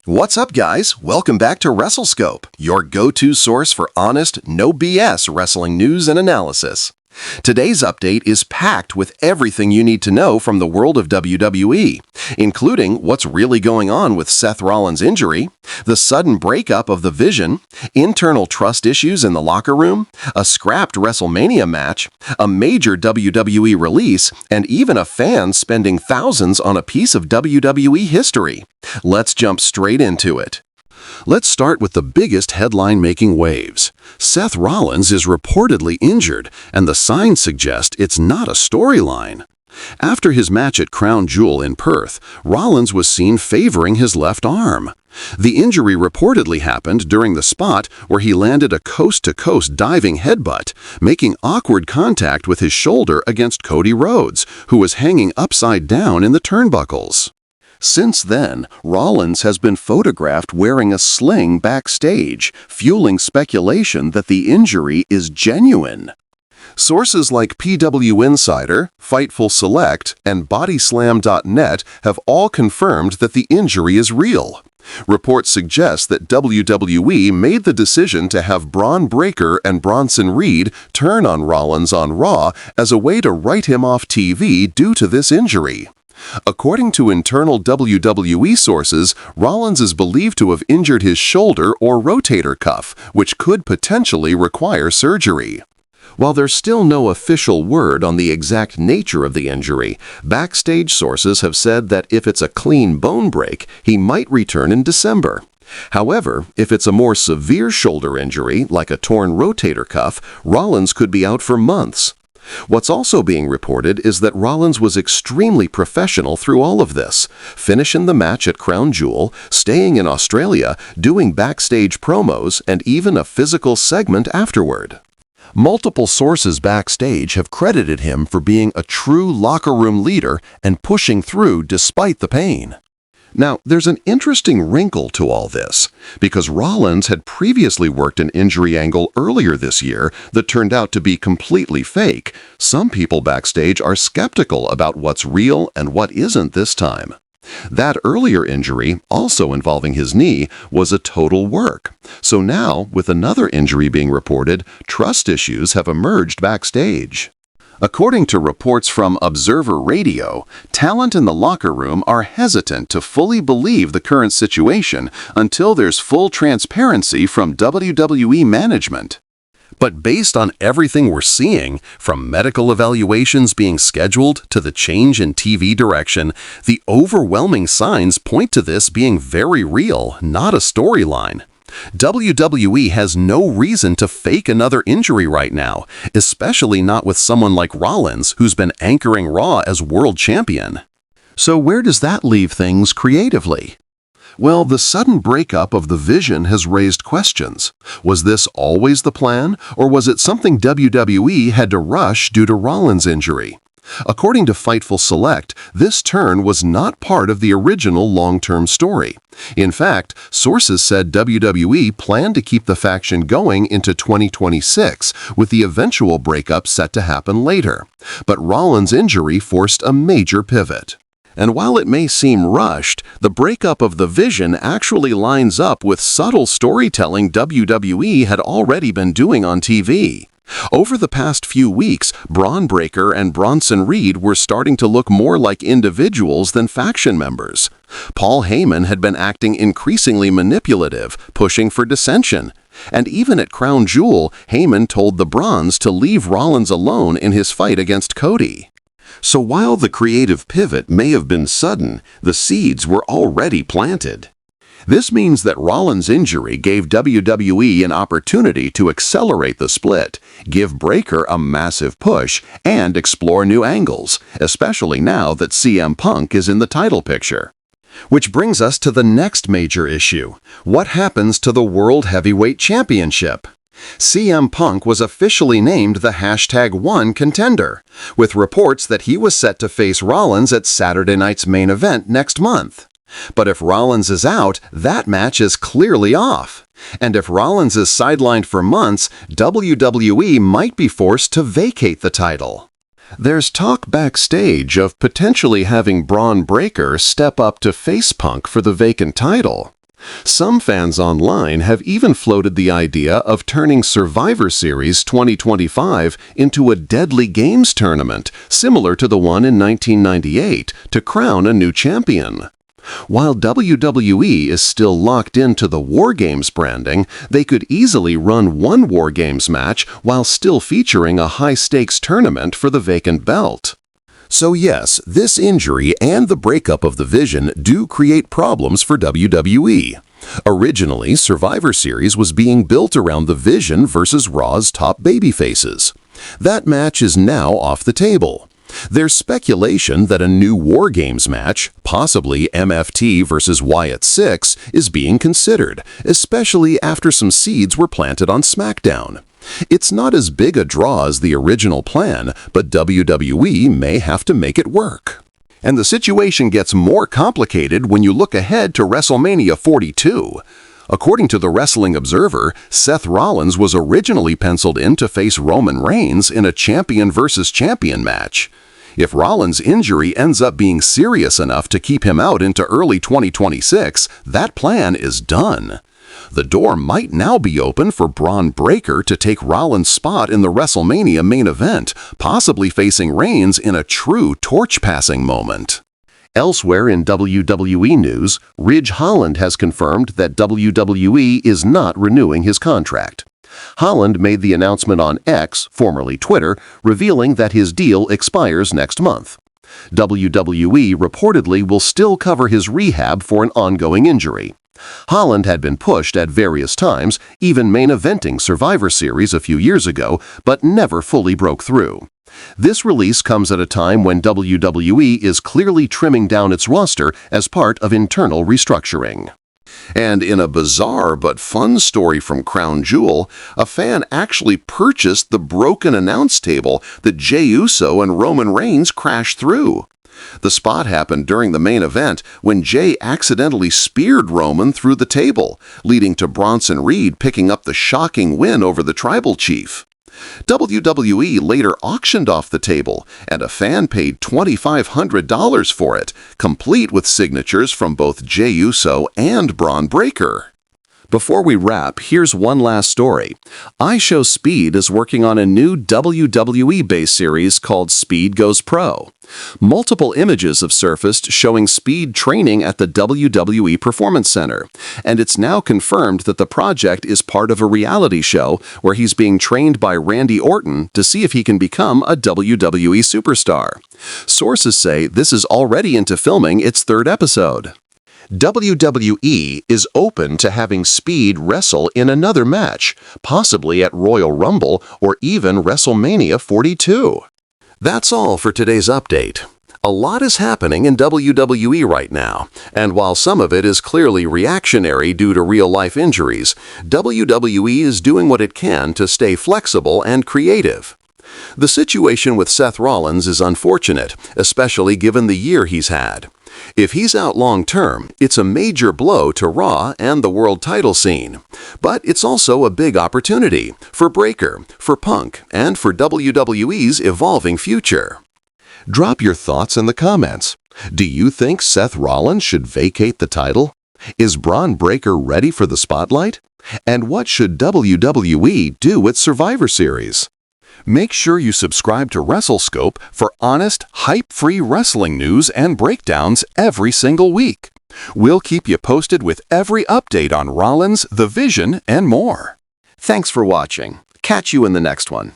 What's up, guys? Welcome back to WrestleScope, your go-to source for honest, no BS wrestling news and analysis. Today's update is packed with everything you need to know from the world of WWE, including what's really going on with Seth Rollins' injury, the sudden breakup of the Vision, internal trust issues in the locker room, a scrapped WrestleMania match, a major WWE release, and even a fan spending thousands on a piece of WWE history. Let's jump straight into it. Let's start with the biggest headline-making waves. Seth Rollins is reportedly injured, and the signs suggest it's not a storyline. After his match at Crown Jewel in Perth, Rollins was seen favoring his left arm. The injury reportedly happened during the spot where he landed a coast-to-coast diving headbutt, making awkward contact with his shoulder against Cody Rhodes, who was hanging upside down in the turnbuckles. Since then, Rollins has been photographed wearing a sling backstage, fueling speculation that the injury is genuine. Sources like PW Insider, Fightful Select, and Bodyslam.net have all confirmed that the injury is real. Reports suggest that WWE made the decision to have Braun Breaker and Bronson Reed turn on Rollins on Raw as a way to write him off TV due to this injury. According to internal WWE sources, Rollins is believed to have injured his shoulder or rotator cuff, which could potentially require surgery. While there's still no official word on the exact nature of the injury, backstage sources have said that if it's a clean bone break, he might return in December. However, if it's a more severe shoulder injury, like a torn rotator cuff, Rollins could be out for months. What's also being reported is that Rollins was extremely professional through all of this, finishing the match at Crown Jewel, staying in Australia, doing backstage promos, and even a physical segment afterward. Multiple sources backstage have credited him for being a true locker room leader and pushing through despite the pain. Now, there's an interesting wrinkle to all this, because Rollins had previously worked an injury angle earlier this year that turned out to be completely fake. Some people backstage are skeptical about what's real and what isn't this time. That earlier injury, also involving his knee, was a total work. So now, with another injury being reported, trust issues have emerged backstage. According to reports from Observer Radio, talent in the locker room are hesitant to fully believe the current situation until there's full transparency from WWE management. But based on everything we're seeing, from medical evaluations being scheduled to the change in TV direction, the overwhelming signs point to this being very real, not a storyline. WWE has no reason to fake another injury right now, especially not with someone like Rollins, who's been anchoring Raw as world champion. So where does that leave things creatively? Well, the sudden breakup of the Vision has raised questions. Was this always the plan, or was it something WWE had to rush due to Rollins' injury? According to Fightful Select, this turn was not part of the original long-term story. In fact, sources said WWE planned to keep the faction going into 2026, with the eventual breakup set to happen later. But Rollins' injury forced a major pivot. And while it may seem rushed, the breakup of the Vision actually lines up with subtle storytelling WWE had already been doing on TV. Over the past few weeks, Braun Breaker and Bronson Reed were starting to look more like individuals than faction members. Paul Heyman had been acting increasingly manipulative, pushing for dissension. And even at Crown Jewel, Heyman told the Bronze to leave Rollins alone in his fight against Cody. So while the creative pivot may have been sudden, the seeds were already planted. This means that Rollins' injury gave WWE an opportunity to accelerate the split, give Breaker a massive push, and explore new angles, especially now that CM Punk is in the title picture. Which brings us to the next major issue. What happens to the World Heavyweight Championship? CM Punk was officially named the #1 contender, with reports that he was set to face Rollins at Saturday night's main event next month. But if Rollins is out, that match is clearly off. And if Rollins is sidelined for months, WWE might be forced to vacate the title. There's talk backstage of potentially having Braun Breaker step up to face Punk for the vacant title. Some fans online have even floated the idea of turning Survivor Series 2025 into a Deadly Games tournament, similar to the one in 1998, to crown a new champion. While WWE is still locked into the War Games branding, they could easily run one War Games match while still featuring a high-stakes tournament for the vacant belt. So yes, this injury and the breakup of the Vision do create problems for WWE. Originally, Survivor Series was being built around the Vision versus Raw's top babyfaces. That match is now off the table. There's speculation that a new War Games match, possibly MFT versus Wyatt 6, is being considered, especially after some seeds were planted on SmackDown. It's not as big a draw as the original plan, but WWE may have to make it work. And the situation gets more complicated when you look ahead to WrestleMania 42. According to the Wrestling Observer, Seth Rollins was originally penciled in to face Roman Reigns in a champion versus champion match. If Rollins' injury ends up being serious enough to keep him out into early 2026, that plan is done. The door might now be open for Braun Breaker to take Rollins' spot in the WrestleMania main event, possibly facing Reigns in a true torch-passing moment. Elsewhere in WWE news, Ridge Holland has confirmed that WWE is not renewing his contract. Holland made the announcement on X, formerly Twitter, revealing that his deal expires next month. WWE reportedly will still cover his rehab for an ongoing injury. Holland had been pushed at various times, even main eventing Survivor Series a few years ago, but never fully broke through. This release comes at a time when WWE is clearly trimming down its roster as part of internal restructuring. And in a bizarre but fun story from Crown Jewel, a fan actually purchased the broken announce table that Jey Uso and Roman Reigns crashed through. The spot happened during the main event when Jey accidentally speared Roman through the table, leading to Bronson Reed picking up the shocking win over the Tribal Chief. WWE later auctioned off the table, and a fan paid $2,500 for it, complete with signatures from both Jey Uso and Braun Breaker. Before we wrap, here's one last story. iShowSpeed is working on a new WWE-based series called Speed Goes Pro. Multiple images have surfaced showing Speed training at the WWE Performance Center, and it's now confirmed that the project is part of a reality show where he's being trained by Randy Orton to see if he can become a WWE superstar. Sources say this is already into filming its third episode. WWE is open to having Speed wrestle in another match, possibly at Royal Rumble or even WrestleMania 42. That's all for today's update. A lot is happening in WWE right now, and while some of it is clearly reactionary due to real-life injuries, WWE is doing what it can to stay flexible and creative. The situation with Seth Rollins is unfortunate, especially given the year he's had. If he's out long-term, it's a major blow to Raw and the world title scene. But it's also a big opportunity for Breaker, for Punk, and for WWE's evolving future. Drop your thoughts in the comments. Do you think Seth Rollins should vacate the title? Is Braun Breaker ready for the spotlight? And what should WWE do at Survivor Series? Make sure you subscribe to WrestleScope for honest, hype-free wrestling news and breakdowns every single week. We'll keep you posted with every update on Rollins, The Vision, and more. Thanks for watching. Catch you in the next one.